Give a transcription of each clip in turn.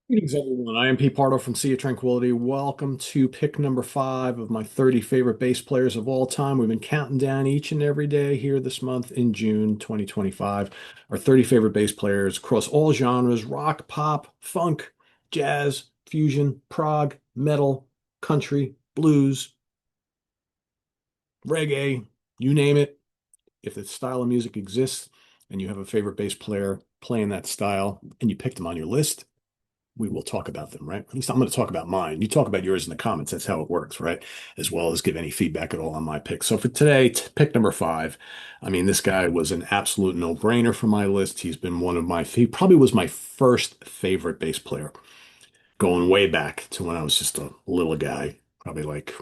Greetings, everyone. I am Pete Pardo from Sea of Tranquility. Welcome to pick number five of my 30 favorite bass players of all time. We've been counting down each and every day here this month in June 2025. Our 30 favorite bass players across all genres: rock, pop, funk, jazz, fusion, prog, metal, country, blues, reggae, you name it. If the style of music exists and you have a favorite bass player playing that style and you picked them on your list, we will talk about them, right? At least I'm going to talk about mine. You talk about yours in the comments. That's how it works, right? As well as give any feedback at all on my pick. So for today, pick number five. I mean, this guy was an absolute no-brainer for my list. He's been he probably was my first favorite bass player, going way back to when I was just a little guy, probably like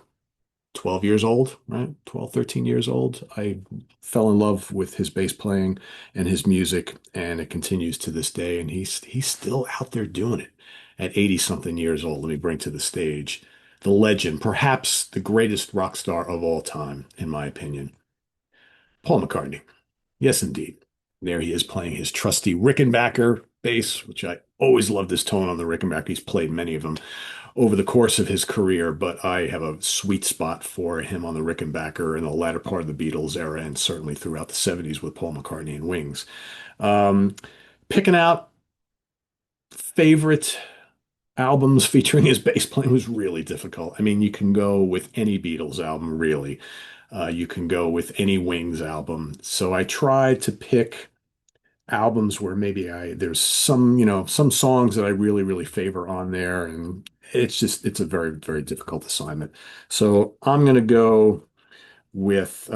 12 years old, right? 12, 13 years old. I fell in love with his bass playing and his music, and it continues to this day. And he's still out there doing it at 80 something years old. Let me bring to the stage the legend, perhaps the greatest rock star of all time, in my opinion, Paul McCartney. Yes, indeed. There he is playing his trusty Rickenbacker bass, which I always loved this tone on the Rickenbacker. He's played many of them over the course of his career, but I have a sweet spot for him on the Rickenbacker in the latter part of the Beatles era and certainly throughout the 70s with Paul McCartney and Wings. Um, Picking out favorite albums featuring his bass playing was really difficult. I mean, you can go with any Beatles album, really. You can go with any Wings album. So I tried to pick albums where maybe there's some songs that I really, really favor on there, and it's a very, very difficult assignment. So I'm gonna go with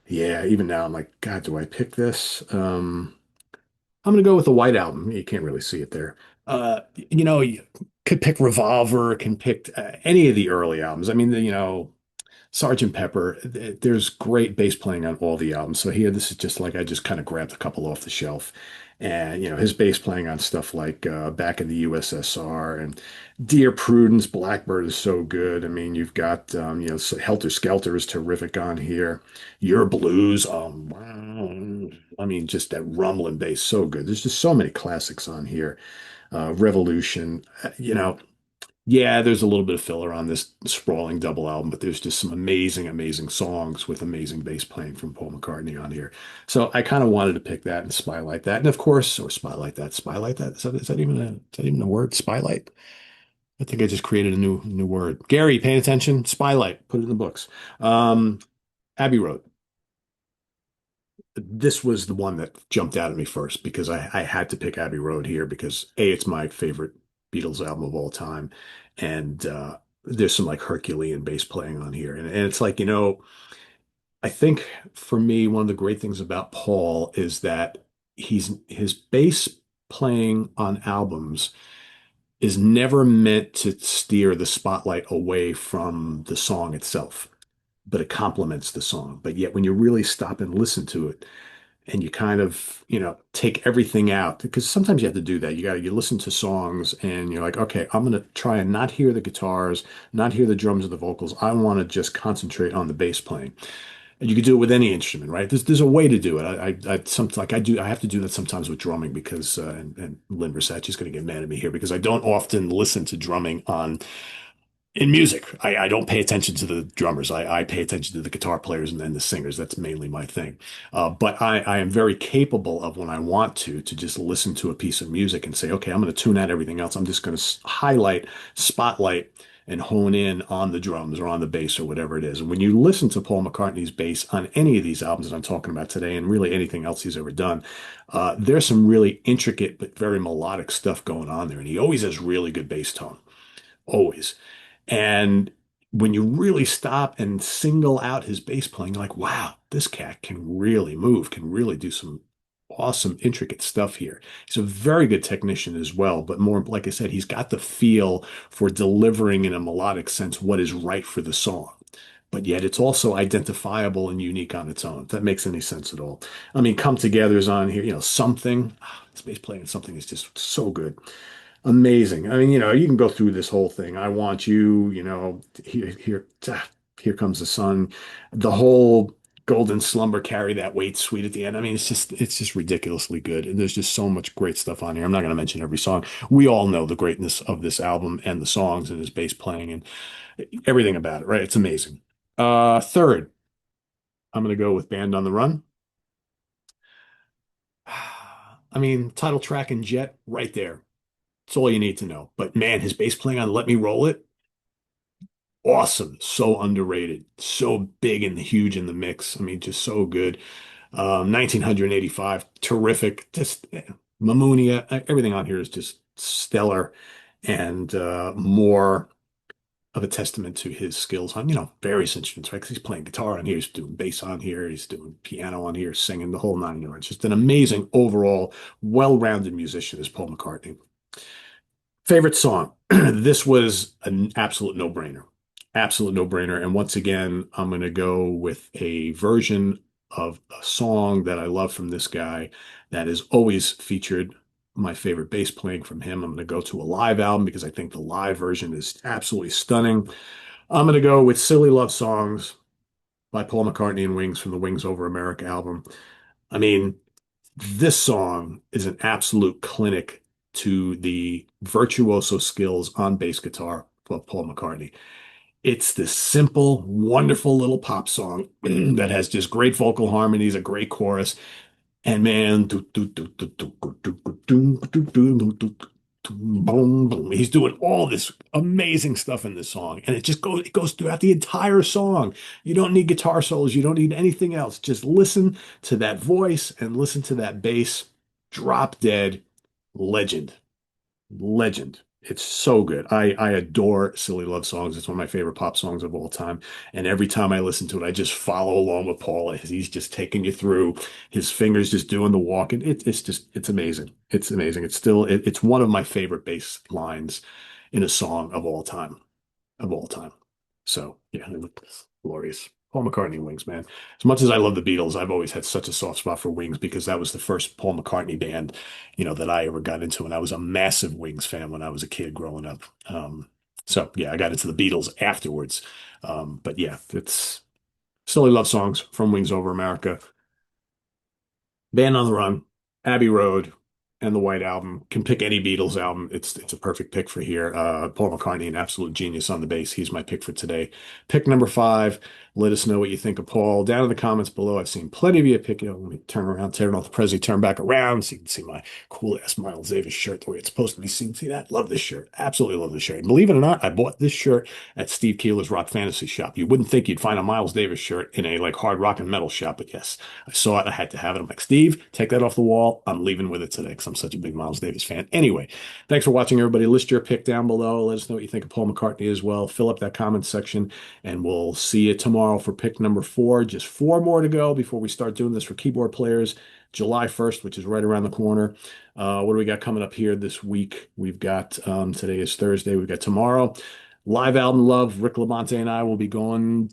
yeah, even now I'm like, God, do I pick this? I'm gonna go with the White Album. You can't really see it there. You could pick Revolver, can pick any of the early albums. I mean, Sergeant Pepper, there's great bass playing on all the albums. So here, this is just like I just kind of grabbed a couple off the shelf. And, his bass playing on stuff like Back in the USSR and Dear Prudence, Blackbird is so good. I mean, you've got, Helter Skelter is terrific on here. Your Blues, wow. I mean, just that rumbling bass, so good. There's just so many classics on here. Revolution, yeah, there's a little bit of filler on this sprawling double album, but there's just some amazing, amazing songs with amazing bass playing from Paul McCartney on here. So I kind of wanted to pick that and spotlight that. And of course, or spotlight that. Is that even a word? Spotlight? I think I just created a new word. Gary, paying attention? Spotlight. Put it in the books. Um, Abbey Road. This was the one that jumped out at me first because I had to pick Abbey Road here because A, it's my favorite Beatles album of all time. And there's some like Herculean bass playing on here. And it's like, I think for me, one of the great things about Paul is that his bass playing on albums is never meant to steer the spotlight away from the song itself, but it complements the song. But yet when you really stop and listen to it, and you kind of, take everything out because sometimes you have to do that. You listen to songs and you're like, okay, I'm going to try and not hear the guitars, not hear the drums or the vocals. I want to just concentrate on the bass playing. And you could do it with any instrument, right? There's a way to do it. I have to do that sometimes with drumming because, and Lynn Versace's going to get mad at me here because I don't often listen to drumming on in music. I don't pay attention to the drummers. I pay attention to the guitar players and then the singers. That's mainly my thing. But I am very capable of when I want to just listen to a piece of music and say, okay, I'm going to tune out everything else. I'm just going to highlight, spotlight, and hone in on the drums or on the bass or whatever it is. And when you listen to Paul McCartney's bass on any of these albums that I'm talking about today, and really anything else he's ever done, there's some really intricate but very melodic stuff going on there. And he always has really good bass tone, always. And when you really stop and single out his bass playing, you're like, wow, this cat can really move, can really do some awesome, intricate stuff here. He's a very good technician as well, but more, like I said, he's got the feel for delivering in a melodic sense what is right for the song. But yet it's also identifiable and unique on its own, if that makes any sense at all. I mean, Come Together's on here, something. This bass playing something is just so good. Amazing. I mean, you can go through this whole thing. I want you, here comes the sun. The whole Golden Slumber carry that weight sweet at the end. I mean, it's just ridiculously good. And there's just so much great stuff on here. I'm not going to mention every song. We all know the greatness of this album and the songs and his bass playing and everything about it, right? It's amazing. Third, I'm going to go with Band on the Run. I mean, title track and Jet right there. It's all you need to know. But man, his bass playing on Let Me Roll It, awesome. So underrated. So big and huge in the mix. I mean, just so good. 1985, terrific. Just Mamunia, everything on here is just stellar and more of a testament to his skills on, various instruments, right? Because he's playing guitar on here, he's doing bass on here, he's doing piano on here, singing the whole nine yards. Just an amazing overall, well-rounded musician is Paul McCartney. Favorite song. This was an absolute no-brainer. Absolute no-brainer. And once again, I'm going to go with a version of a song that I love from this guy that is always featured my favorite bass playing from him. I'm going to go to a live album because I think the live version is absolutely stunning. I'm going to go with Silly Love Songs by Paul McCartney and Wings from the Wings Over America album. I mean, this song is an absolute clinic to the virtuoso skills on bass guitar of Paul McCartney. It's this simple, wonderful little pop song that has just great vocal harmonies, a great chorus, and man, he's doing all this amazing stuff in this song, and it goes throughout the entire song. You don't need guitar solos, you don't need anything else. Just listen to that voice and listen to that bass. Drop dead legend. Legend. It's so good. I adore Silly Love Songs. It's one of my favorite pop songs of all time. And every time I listen to it, I just follow along with Paul as he's just taking you through, his fingers just doing the walk. And it's amazing. It's amazing. It's one of my favorite bass lines in a song of all time. Of all time. So yeah, it's glorious. Paul McCartney and Wings, man. As much as I love the Beatles, I've always had such a soft spot for Wings because that was the first Paul McCartney band, that I ever got into, and I was a massive Wings fan when I was a kid growing up. So yeah, I got into the Beatles afterwards. But yeah, it's Silly Love Songs from Wings Over America. Band on the Run, Abbey Road, and the White Album. Can pick any Beatles album. It's a perfect pick for here. Paul McCartney, an absolute genius on the bass. He's my pick for today. Pick number five. Let us know what you think of Paul down in the comments below. I've seen plenty of you pick. Let me turn around, turn off the Prezi, turn back around so you can see my cool ass Miles Davis shirt the way it's supposed to be seen. See that? Love this shirt. Absolutely love this shirt. And believe it or not, I bought this shirt at Steve Keeler's Rock Fantasy Shop. You wouldn't think you'd find a Miles Davis shirt in a like hard rock and metal shop, but yes, I saw it. I had to have it. I'm like, Steve, take that off the wall. I'm leaving with it today because I'm such a big Miles Davis fan. Anyway, thanks for watching, everybody. List your pick down below. Let us know what you think of Paul McCartney as well. Fill up that comment section, and we'll see you tomorrow for pick number four. Just four more to go before we start doing this for keyboard players. July 1st, which is right around the corner. What do we got coming up here this week? We've got, today is Thursday. We've got tomorrow. Live album love. Rick Labonte and I will be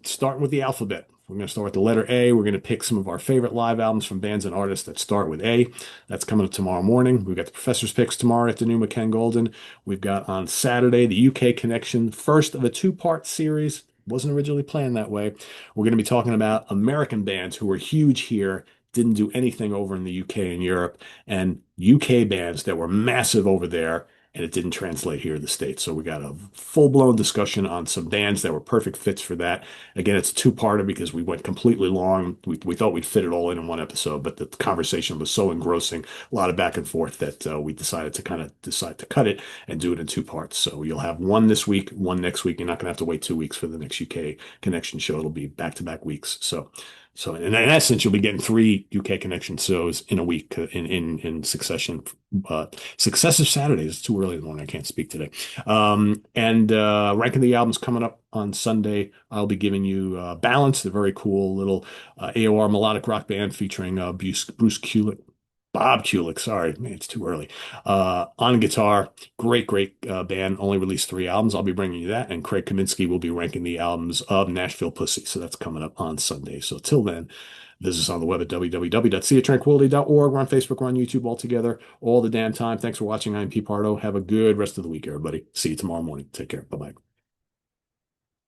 starting with the alphabet. We're going to start with the letter A. We're going to pick some of our favorite live albums from bands and artists that start with A. That's coming up tomorrow morning. We've got the Professor's Picks tomorrow afternoon with Ken Golden. We've got on Saturday the UK Connection, first of a two-part series. Wasn't originally planned that way. We're going to be talking about American bands who were huge here, didn't do anything over in the UK and Europe, and UK bands that were massive over there, and it didn't translate here in the States. So we got a full-blown discussion on some bands that were perfect fits for that. Again, it's a two-parter because we went completely long. We thought we'd fit it all in one episode, but the conversation was so engrossing, a lot of back and forth, that we decided to cut it and do it in two parts. So you'll have one this week, one next week. You're not going to have to wait 2 weeks for the next UK Connection show. It'll be back-to-back weeks. So in essence, you'll be getting three UK Connection shows in a week in succession, successive Saturdays. It's too early in the morning. I can't speak today. And ranking the albums coming up on Sunday. I'll be giving you Balance, the very cool little AOR melodic rock band featuring Bruce Kulick. Bob Kulick, sorry, man, it's too early. On guitar, great band. Only released 3 albums. I'll be bringing you that. And Craig Kaminsky will be ranking the albums of Nashville Pussy. So that's coming up on Sunday. So till then, visit us on the web at www.seatranquility.org. We're on Facebook, we're on YouTube all together, all the damn time. Thanks for watching. I'm Pete Pardo. Have a good rest of the week, everybody. See you tomorrow morning. Take care. Bye-bye.